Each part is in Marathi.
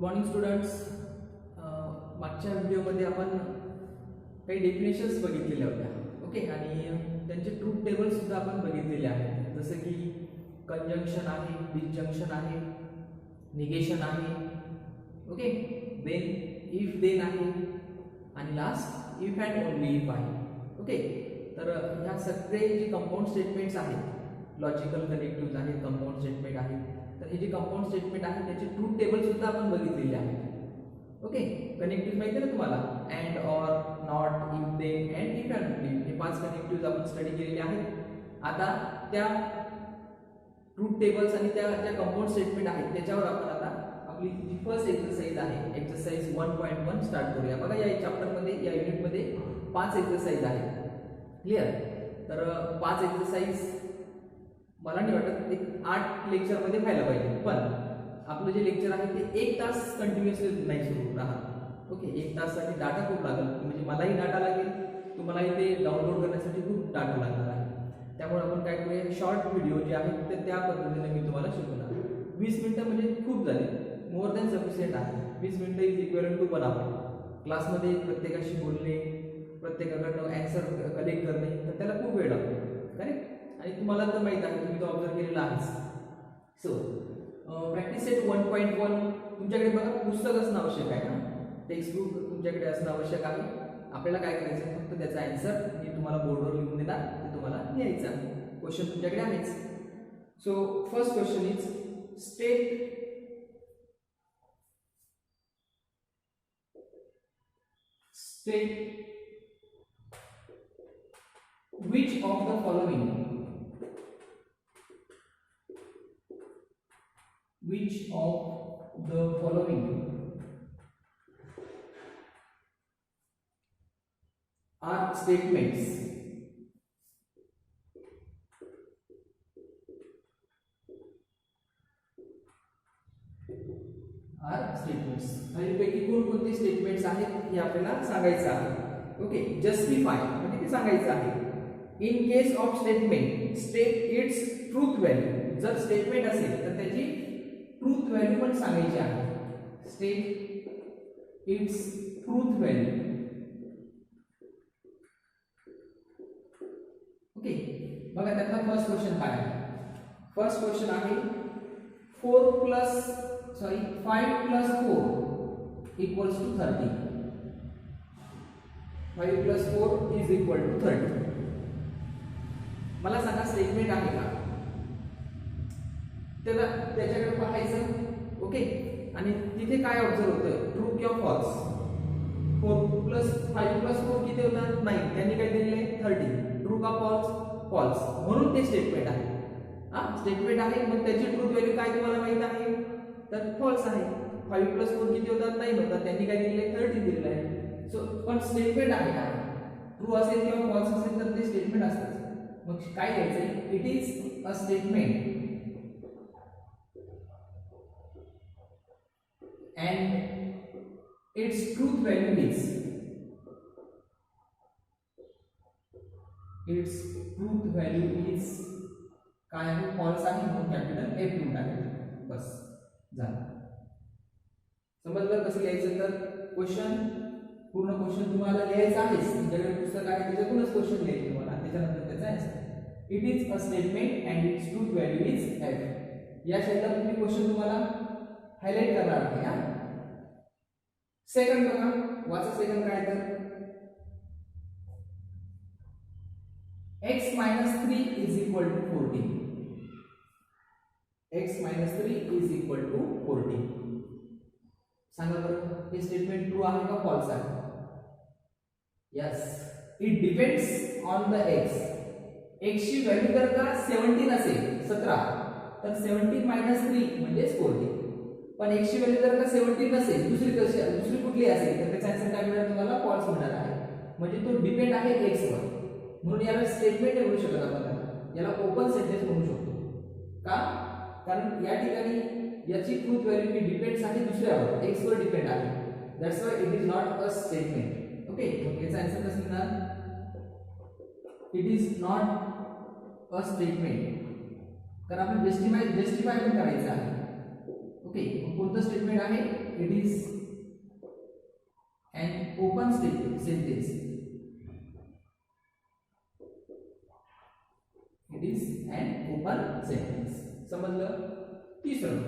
Morning students. मागच्या व्हिडिओमध्ये आपण काही डेफिनेशन्स बघितलेल्या होत्या. ओके, आणि त्यांचे ट्रूथ टेबल सुद्धा आपण बघितलेले आहेत. जसं की कंजंक्शन आहे, डिसजंक्शन आहे, निगेशन आहे, ओके, देन इफ देन आहे, आणि last if and only if आहे. ओके, तर ह्या सगळे जे कंपाऊंड स्टेटमेंट्स आहेत, लॉजिकल कनेक्टिव्ह आहेत, कंपाऊंड स्टेटमेंट आहेत, तर हे जे कंपाऊंड स्टेटमेंट आहे त्याचे ट्रूथ टेबल सुद्धा आपण बघितलेले आहे. ओके, कनेक्टिव्ह माहिती आहे ना तुम्हाला, and, or, not, if, then and if and only, हे 5 कनेक्टिव्ह आपण स्टडी केलेले आहेत. आता त्या ट्रूथ टेबल्स आणि त्या ज्या कंपाऊंड स्टेटमेंट आहेत त्याच्यावर आपण आता आपली जी फर्स्ट एक्सरसाइज आहे, एक्सरसाइज 1.1 स्टार्ट करूया. बघा, या चॅप्टरमध्ये, या युनिटमध्ये 5 एक्सरसाइज आहेत. क्लिअर? तर 5 एक्सरसाइज मला नाही वाटत ते 8 लेक्चरमध्ये व्हायला पाहिजे, पण आपलं जे लेक्चर आहे ते 1 तास कंटिन्युअसली नाही सुरू राहत. ओके, 1 तासासाठी डाटा खूप लागेल, म्हणजे मलाही डाटा लागेल, तुम्हालाही ते डाउनलोड करण्यासाठी खूप डाटा लागणार आहे. त्यामुळे आपण काय करूया, शॉर्ट व्हिडिओ जे आहेत ते त्या पद्धतीने मी तुम्हाला शिकवणार. 20 मिनिटं म्हणजे खूप झाले, मोर दॅन सफिशियंट आहे. 20 मिनिटं इज इक्वल टू 1 आवर. क्लासमध्ये प्रत्येकाशी बोलणे, प्रत्येकाकडनं ॲन्सर कलेक्ट करणे, तर त्याला खूप वेळ लागतो. करेक्ट? आणि तुम्हाला तर माहीत आहे, तुम्ही तो ऑब्झर्व केलेला आहेच. सो प्रॅक्टिस सेट 1.1 तुमच्याकडे बघा पुस्तक असणं आवश्यक आहे ना, टेक्स्ट बुक तुमच्याकडे असणं आवश्यक आहे. आपल्याला काय करायचं, फक्त त्याचा ॲन्सर मी तुम्हाला बोर्डवर लिहून देणार, ते तुम्हाला लिहायचं आहे. क्वेश्चन तुमच्याकडे आहेच. So first question is state which of the following are statements खालीलपैकी कोणकोणते स्टेटमेंट्स आहेत हे आपल्याला सांगायचं आहे. ओके, जस्टिफाय म्हणजे ते सांगायचं आहे. In case of statement state it's truth value. जर स्टेटमेंट असेल तर त्याची ट्रूथ व्हॅल्यू पण सांगायची आहे. State it's truth value. Okay, बघा त्यातला फर्स्ट क्वेश्चन काय आहे. फर्स्ट क्वेश्चन आहे 5 plus 4 equals to 30. 5 plus 4 is equal to 30. मला सांगा स्टेटमेंट आहे का, त्याला त्याच्याकडे पाहायचं. ओके, आणि तिथे काय ऑब्झर्व होतं, ट्रू किंवा फॉल्स. 5 plus 4 किती होतात, 9. त्यांनी काय दिलेले 30. ट्रू का फॉल्स? फॉल्स. म्हणून ते स्टेटमेंट आहे. स्टेटमेंट आहे, मग त्याची ट्रूथ व्हॅल्यू काय तुम्हाला माहित आहे, तर फॉल्स आहे. 5 plus 4 किती होतात, 9 होतात. त्यांनी काय दिलेले 30 दिलेलं आहे. सो पण स्टेटमेंट आहे ना, ट्रू असेल किंवा फॉल्स असेल तर ते स्टेटमेंट असतं. मग काय लिहायचं, it is a statement and its truth value is काय आहे, फॉल्स आहे, म्हणून कॅपिटल F लिहून टाकायचं. बस झालं. समजलं कसं लिहायचं. तर क्वेश्चन, पूर्ण क्वेश्चन तुम्हाला लिहायचं आहेच, तुमच्याकडे पुस्तक आहे त्याच्यातूनच क्वेश्चन लिहायचं तुम्हाला, त्याच्यानंतर त्याचा answer. It is a statement and its truth value is F. या शब्दात मी क्वेश्चन तुम्हाला हायलाइट करणार आहे. सेकंड बघा, वाचा सेकंड काय तर, x minus 3 is equal to 40. x minus 3 is equal to 40. सांगा बरं, हे स्टेटमेंट ट्रू आहे का फॉल्स आहे? Yes, it depends on the x. x ची व्हॅल्यू जर का 17 असेल, 17, तर 17 minus 3 म्हणजे 40. पण x ची व्हॅल्यू जर का 17 नसेल, दुसरी कुठली असेल, तर त्याचा आन्सर काय मिळणार तुम्हाला, फॉल्स मिळणार आहे. म्हणजे तो डिपेंड आहे x वर. म्हणून याला स्टेटमेंट म्हणू शकत आपण, याला ओपन सेंटेन्स म्हणू शकतो. का? कारण या ठिकाणी याची ट्रूथ व्हॅल्यू ही डिपेंड्स आहे दुसऱ्यावर, x वर डिपेंड आहे. That's why it is not a statement. Okay, मग याचा आन्सर कसं मिळणार, it is not a statement. कारण आपण जस्टिफाय पण करायचं आहे. ओके, कोणतं स्टेटमेंट आहे, it is an open sentence. It is an open sentence. समजलं? तिसरं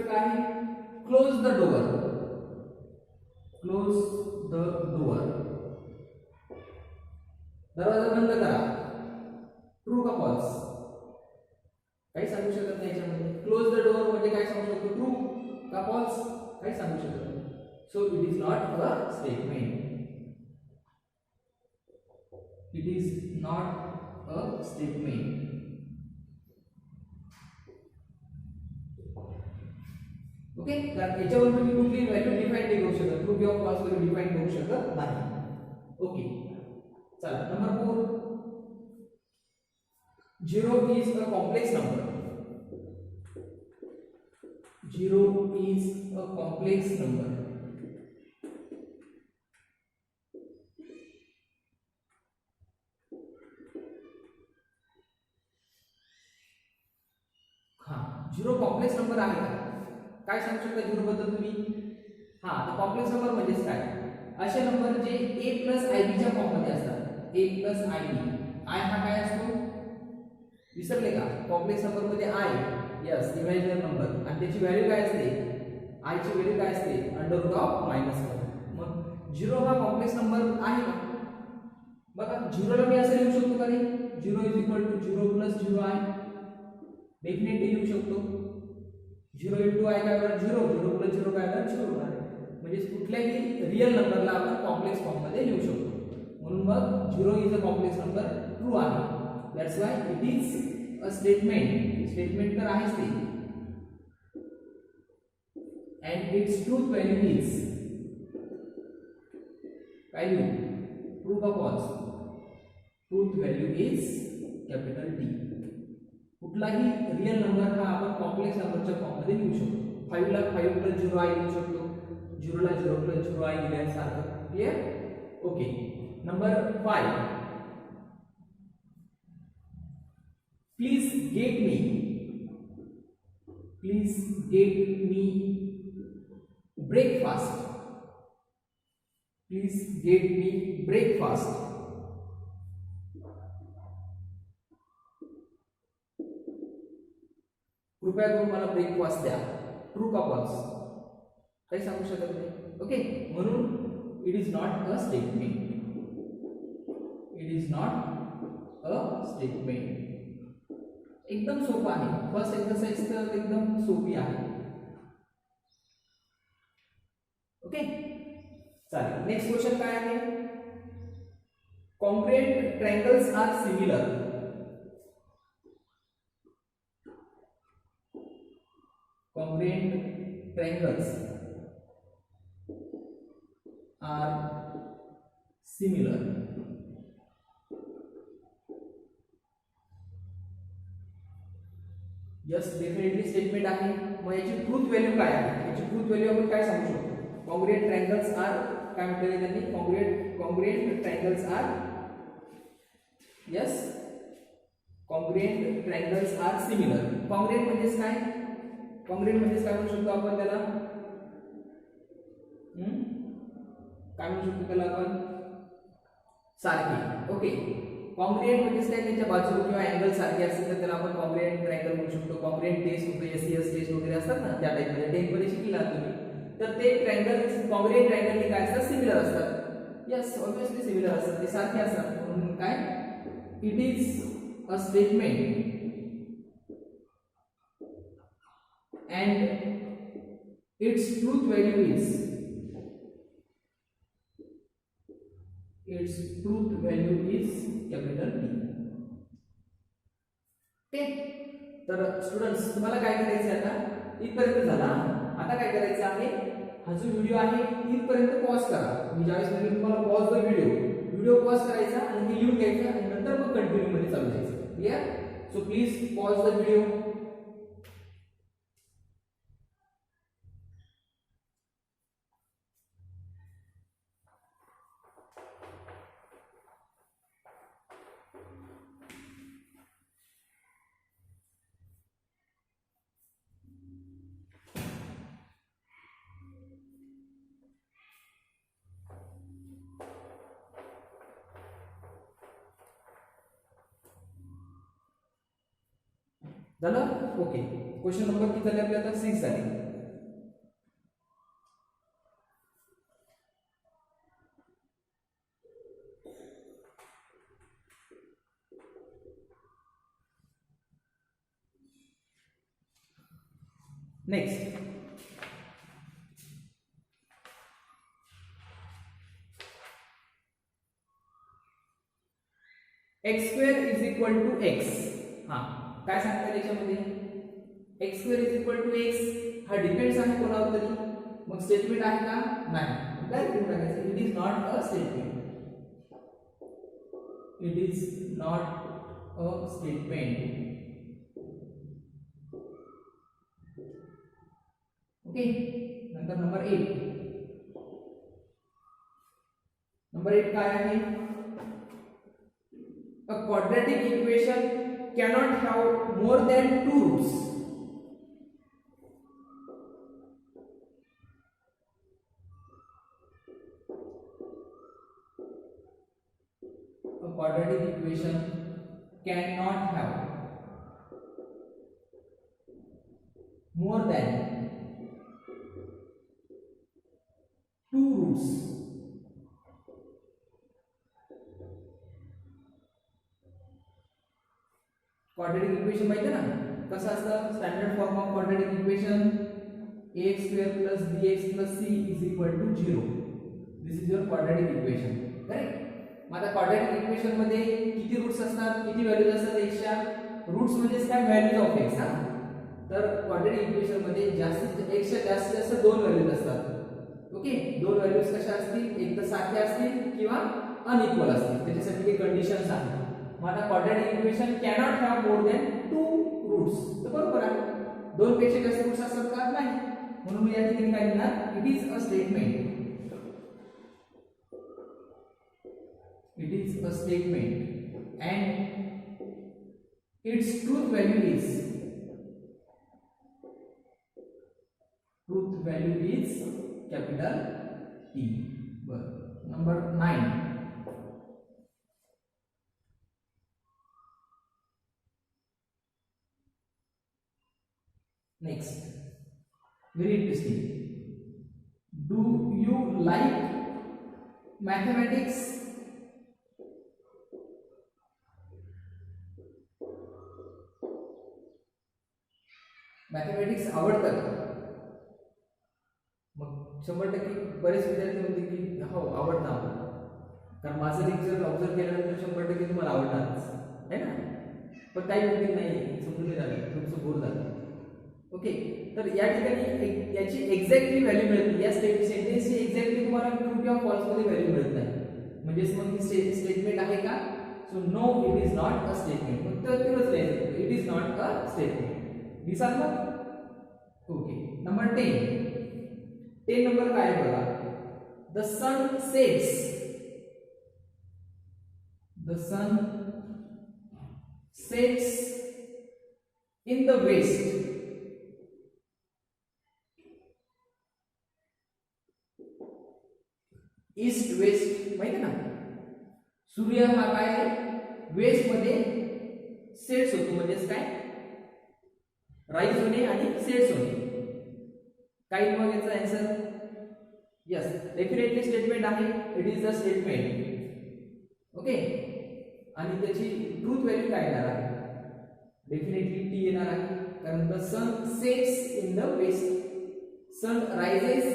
काय आहे? Close the door. Close the door. दरवाजा बंद करा. ट्रू का फॉल्स? काही सांगू शकत नाही याच्यामध्ये. क्लोज द डोअर म्हणजे काय सांगू शकतो? ट्रू का फॉल्स? काही सांगू शकत नाही. So it is not a statement. It is not a statement. Okay, कारण याच्यावर तुम्ही कुठली व्हॅल्यू डिफाइन नाही करू शकत. ट्रू किंवा फॉल्स वगैरे डिफाइन करू शकत नाही. ओके, चला number 4. 0 is a complex number. 0 is a complex number. Zero complex number आहे का? काय सांगू शकता झिरो बद्दल तुम्ही? हा, तर कॉम्प्लेक्स नंबर म्हणजे काय? असे नंबर जे a प्लस ib च्या फॉर्म मध्ये असतात. a plus ib. i हा काय असतो? विसरले का? कॉम्प्लेक्स नंबर मध्ये i, यस, इमॅजिनरी नंबर, आणि त्याची व्हॅल्यू काय असते? i ची व्हॅल्यू काय असते? √-1. मग झिरो हा कॉम्प्लेक्स नंबर आहे का? बघा, झिरोला मी असं लिहू शकतो का रे? 0 = 0 + 0i. डेफिनेटली लिहू शकतो. 0 * i काय होणार? 0. 0 + 0 काय होणार? 0 होणार. म्हणजे कुठल्याही रिअल नंबरला आपण कॉम्प्लेक्स फॉर्म मध्ये लिहू शकतो. म्हणून मग 0 is a complex number true आहे. That's why it is a statement. Statement तर आहेच ते. And its truth value is काय लिहू? ट्रू का false? Truth value is capital T. कुठलाही रिअल नंबर हा आपण कॉम्प्लेक्स नंबरच्या फॉर्म मध्ये लिहू शकतो. 5 ला 5 + 0i लिहू शकतो. 0 ला 0 + 0i लिहिल्यासारखं. Clear? Okay, number 5. Please get me breakfast. Please get me breakfast. कृपया करून मला ब्रेकफास्ट द्या. ट्रू का फॉल्स? काही सांगू शकत नाही. ओके, म्हणून it is not a statement. It is not a statement. एकदम सोपं आहे. फर्स्ट एक्सरसाइज तर एकदम सोपी आहे. ओके, चालेल. नेक्स्ट क्वेश्चन काय आहे? Congruent triangles are similar. Congruent triangles are similar. Yes, definitely statement आहे. मग याची ट्रूथ व्हॅल्यू काय आहे? याची ट्रूथ व्हॅल्यू आपण काय सांगू शकतो? कॉन्ग्रुएंट ट्रायंगल्स आर, काय म्हटलेले त्यांनी? Congruent triangles are, yes, congruent triangles are similar. Congruent म्हणजे काय? कॉन्ग्रुएंट म्हणजे काय म्हणू शकतो आपण त्याला? काय म्हणू शकतो त्याला आपण? सारखे. ओके, कॉन्ग्रुएंट म्हणजे काय? त्यांच्या बाजू किंवा अँगल सारखे असतील तर त्याला आपण कॉन्ग्रुएंट ट्रायंगल म्हणू शकतो. कॉन्ग्रुएंट टेस्ट वगैरे, एससीएस टेस्ट वगैरे असतात ना, त्या टाइप मध्ये 10 मध्ये शिकला तुम्ही. तर ते ट्रायंगल, कॉन्ग्रुएंट ट्रायंगल काय असतात? सिमिलर असतात. यस, ऑब्वियसली सिमिलर असतात, ते सारखे असतात. म्हणून काय? It is a statement and its truth value is capital T. Okay, तर स्टुडंट्स तुम्हाला काय करायचं आहे? आता इथपर्यंत झाला. आता काय करायचं आहे? हा जो व्हिडिओ आहे इथपर्यंत पॉज करा. मी ज्यावेळेस म्हणजे तुम्हाला पॉज द व्हिडिओ पॉज करायचा आणि लिहून घ्यायचा आणि नंतर मग कंटिन्यू मध्ये चालू जायचं. Clear? So please pause the video. झालं. ओके, क्वेश्चन नंबर किती झाले आपले आता? 6 झाले. Next, X square is equal to X. हा काय सांगतात याच्यामध्ये? X square is equal to X हा डिपेंड्स आहे कोणावर तरी, मग स्टेटमेंट आहे का? नाही. डायरेक्ट टाकायचं it is not a statement. It is not a statement. Okay, नंतर नंबर 8. नंबर 8 काय आहे? A quadratic equation cannot have more than two roots. A quadratic equation cannot have more than two roots. Quadratic equation माहिती आहे ना कसं असतं? Standard form of quadratic equation ax square plus bx plus c is equal to 0. This is your quadratic equation. Correct. मग आता क्वाड्रेटिक इक्वेशन मध्ये किती रूट्स असतात? किती व्हॅल्यूज असतात एक्सच्या? रूट्स म्हणजे काय? Values of x. हा, तर क्वाड्रेटिक इक्वेशन मध्ये जास्तीत एक्सच्या जास्त दोन व्हॅल्यूज असतात. ओके, दोन व्हॅल्यूज कशा असतील? एक तर सारख्या असतील किंवा अनइक्वल असतील. त्याच्यासाठी काही कंडिशन्स आहेत. मग आता quadratic equation cannot have more than two roots. तर बरोबर आहे, दोन पेक्षा जास्त रूट्स असतात का? नाही. म्हणून मी या ठिकाणी काय लिहिणार? It is a statement. It is a statement and its truth value is capital T. बरं, number 9. Next, very interesting. Do you like mathematics? Mathematics आवडतं का? मग 100% बरेच विद्यार्थी म्हणते की हो आवडतं आम्हाला. कारण माझं लेक्चर ऑब्झर्व केल्यानंतर 100% तुम्हाला आवडणारच आहे ना. पण काही म्हणते नाही, समजून नाही झालं, थोडंसं बोर झालं. ओके, तर या ठिकाणी याची एक्झॅक्टली व्हॅल्यू मिळत नाही. या सेंटेन्सची एक्झॅक्टली तुम्हाला ट्रू किंवा फॉल्स मध्ये व्हॅल्यू मिळत नाही. म्हणजेच मग ही स्टेटमेंट आहे का? So no, it is not a statement. फक्त तेवढंच लिहायचं, it is not a statement. दिसाल मग? ओके, नंबर 10 नंबर काय बघा? The sun sets in the west. East west माहिती ना? सूर्य हा काय आहे? वेस्ट मध्ये सेट्स होतो. म्हणजेच काय? राईज होणे आणि सेट्स होणे. काय मग याचा आन्सर? यस, डेफिनेटली स्टेटमेंट आहे. It is the statement. Okay, आणि त्याची ट्रूथ व्हॅल्यू काय येणार आहे? डेफिनेटली टी येणार आहे. कारण the sun sets in the west. Sun rises,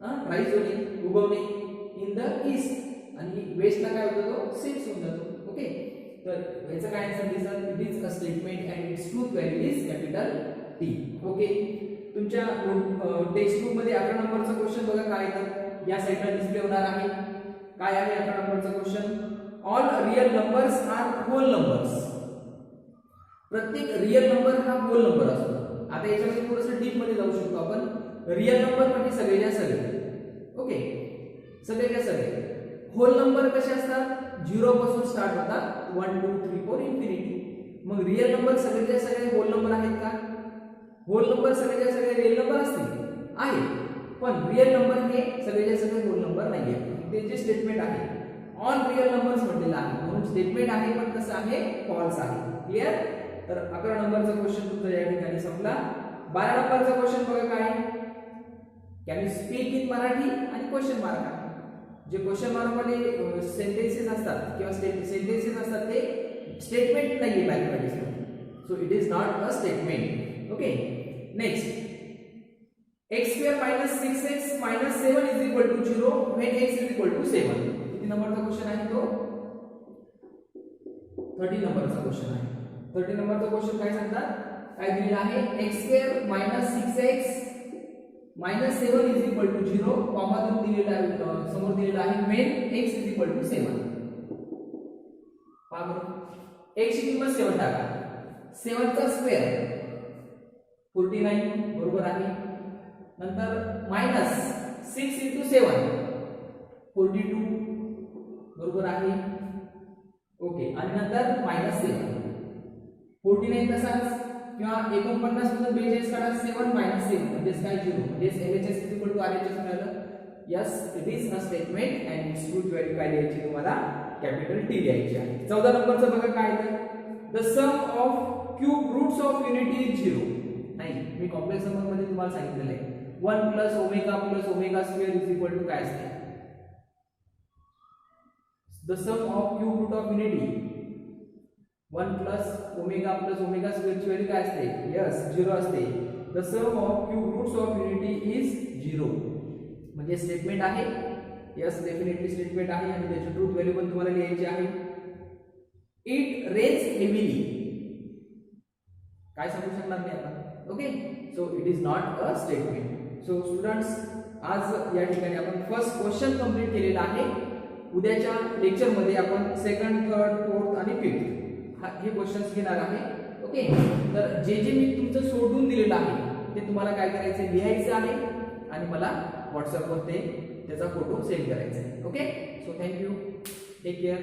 rise होणे, उगवणे, इन द ईस्ट, आणि वेस्टला काय होतो? तो सेट्स होऊन जातो. ओके, तर याचा काय आन्सर दिसत? It is a statement and its truth value is capital T. Okay, तुमच्या टेक्स्ट बुक मध्ये 11 नंबरचा क्वेश्चन बघा काय आहे. या साइडला डिस्प्ले होणार आहे. काय आहे 11 नंबरचा question? All real numbers are whole numbers. प्रत्येक रियल नंबर हा होल नंबर असतो. आता याच्यामध्ये थोडंसं डीप मध्ये जाऊ शकतो आपण. रियल नंबर म्हणजे सगळेच्या सगळे. ओके, सगळेच्या सगळे. होल नंबर कसे असतात? 0 पासून स्टार्ट होतात, 1 2 3 4 इन्फिनिटी. मग रियल नंबर सगळेच्या सगळे होल नंबर आहेत का? होल नंबर सगळेच्या सगळे रियल नंबर असतील? आहे, पण रियल नंबर हे सगळेच्या सगळे होल नंबर नाही आहे. ते जे स्टेटमेंट आहे ऑल रियल नंबर्स म्हटलेलं आहे, म्हणून स्टेटमेंट आहे, पण कसं आहे? फॉल्स आहे. क्लिअर? तर 11 नंबरचा क्वेश्चन तुमचा या ठिकाणी संपला. 12 नंबरचा क्वेश्चन बघा काय, can you speak in Marathi आणि क्वेश्चन मार्क आहे. जे क्वेश्चन मार्क वाले सेंटेन्सेस असतात किंवा सेंटेन्सेस असतात ते स्टेटमेंट नाहीये मॅथमॅटिक्स मध्ये, so it is not a statement. Okay, next x square minus 6x minus 7 is equal to 0 when x is equal to 7. किती नंबरचा क्वेश्चन आहे तो? 30 नंबरचा क्वेश्चन आहे. 30 नंबरचा क्वेश्चन काय सांगतात, काय दिलेलं आहे, x square minus 6x minus 7 is equal to 0 comma देऊन दिलेला आहे, समोर दिलेला आहे when x is equal to 7. पहा बरं, x ची किंमत 7 टाका, 7 चा स्क्वेअर 49 बरोबर आहे. नंतर माइनस 6 into 7 42 बरोबर आहे. ओके, आणि नंतर माइनस 7 49 तसाच किंवा 49 मधून 42 काढा, 7 माइनस 7 म्हणजे काय 0, म्हणजे LHS is equal to RHS मिळालं. Yes, it is a statement and it's true value काय द्यायची तुम्हाला, कॅपिटल T द्यायची आहे. 14 नंबरचं बघा काय आहे, the sum of cube roots of unity is 0. नाही, मी कॉम्प्लेक्स नंबर मध्ये तुम्हाला सांगितलेलं आहे 1 plus omega square is equal to काय असते, the sum of cube root of unity 1 plus omega square ची व्हॅल्यू काय असते, यस 0 असते. The sum of cube roots of unity is 0 म्हणजे स्टेटमेंट आहे. यस, डेफिनेटली स्टेटमेंट आहे आणि त्याची ट्रूथ व्हॅल्यू पण तुम्हाला लिहायची आहे. इट रेन्स हेवीली, काय सांगू शकणार नाही आपण. Okay, so it is not a statement. So students, आज या ठिकाणी आपण फर्स्ट क्वेश्चन कंप्लीट केलेला आहे. उद्याच्या लेक्चर मध्ये आपण सेकंड, थर्ड, फोर्थ आणि फिफ्थ हे क्वेश्चन्स घेणार आहे. ओके, तर जे जे मी तुमचं सोडून दिलेलं आहे ते तुम्हाला काय करायचं, लिहायचं आहे आणि मला व्हॉट्सअपवर त्याचा फोटो सेंड करायचा आहे. Okay, so thank you, take care.